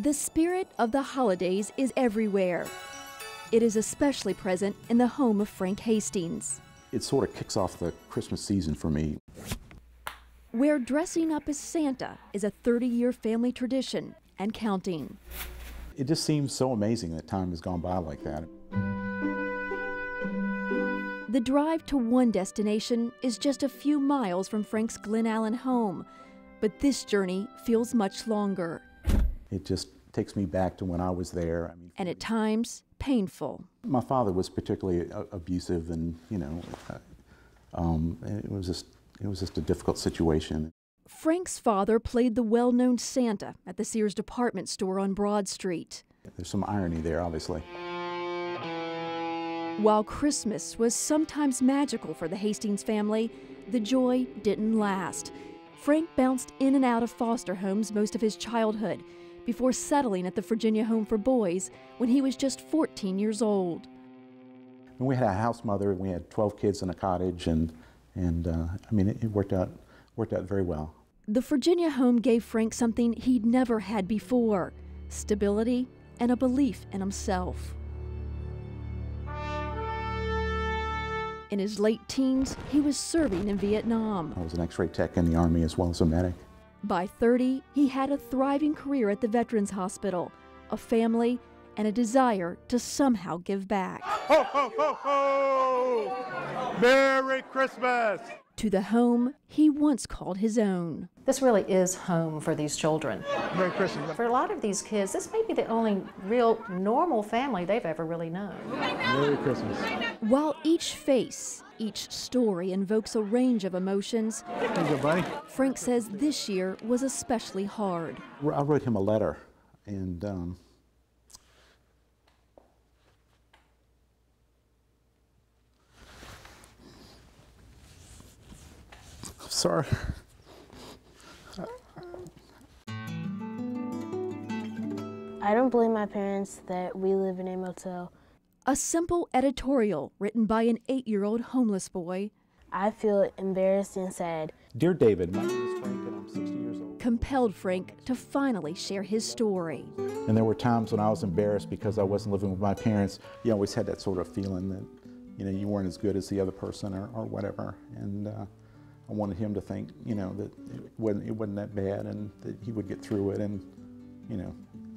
The spirit of the holidays is everywhere. It is especially present in the home of Frank Hastings, It sort of kicks off the Christmas season for me. where dressing up as Santa is a 30-year family tradition and counting. It just seems so amazing that time has gone by like that. The drive to one destination is just a few miles from Frank's Glen Allen home, but this journey feels much longer. It just takes me back to when I was there. And at times, painful. My father was particularly abusive, and it was just a difficult situation. Frank's father played the well-known Santa at the Sears department store on Broad Street. There's some irony there, obviously. While Christmas was sometimes magical for the Hastings family, the joy didn't last. Frank bounced in and out of foster homes most of his childhood before settling at the Virginia Home for Boys when he was just 14 years old. And we had a house mother, and we had 12 kids in a cottage, and it worked out very well. The Virginia home gave Frank something he'd never had before: stability and a belief in himself. In his late teens, he was serving in Vietnam. I was an X-ray tech in the Army as well as a medic. By 30, he had a thriving career at the Veterans Hospital, a family, and a desire to somehow give back. Ho, ho, ho, ho! Merry Christmas! To the home he once called his own. This really is home for these children. Merry Christmas. For a lot of these kids, this may be the only real normal family they've ever really known. Merry Christmas. While each face, each story invokes a range of emotions, Here you go, buddy. Frank says this year was especially hard. I wrote him a letter, and sorry. I don't blame my parents that we live in a motel. A simple editorial written by an 8-year-old homeless boy I feel embarrassed and sad. Dear David, my name is Frank, and I'm 60 years old. compelled Frank to finally share his story. And there were times when I was embarrassed because I wasn't living with my parents. You always had that sort of feeling that, you weren't as good as the other person or whatever. And I wanted him to think, that it wasn't that bad, and that he would get through it, and,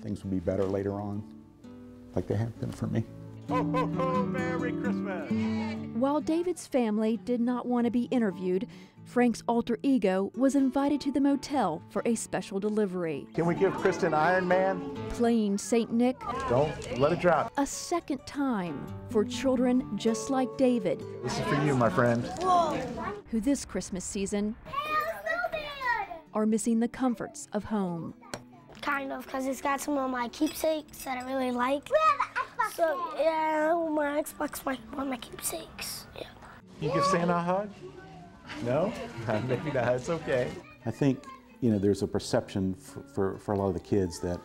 things would be better later on, like they have been for me. Ho, ho, ho, Merry Christmas! While David's family did not want to be interviewed, Frank's alter ego was invited to the motel for a special delivery. Can we give Kristen Iron Man? Playing Saint Nick Don't let it drop. a second time for children just like David, This is for you, my friend. who this Christmas season are missing the comforts of home. Kind of, because it's got some of my keepsakes that I really like. So, yeah, my Xbox might be one of my keepsakes. Yeah. You give Santa a hug? No? Maybe not. It's okay. I think, there's a perception for a lot of the kids that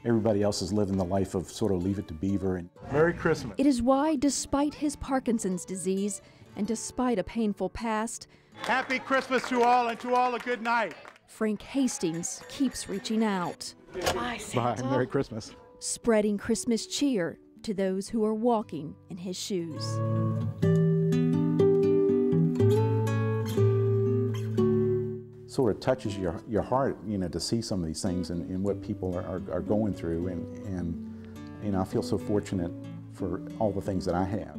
everybody else is living the life of sort of Leave It to Beaver. And Merry Christmas. It is why, despite his Parkinson's disease and despite a painful past, Happy Christmas to all, and to all a good night. Frank Hastings keeps reaching out, Bye. Merry Christmas. spreading Christmas cheer to those who are walking in his shoes. sort of touches your heart, to see some of these things and what people are going through. And I feel so fortunate for all the things that I have.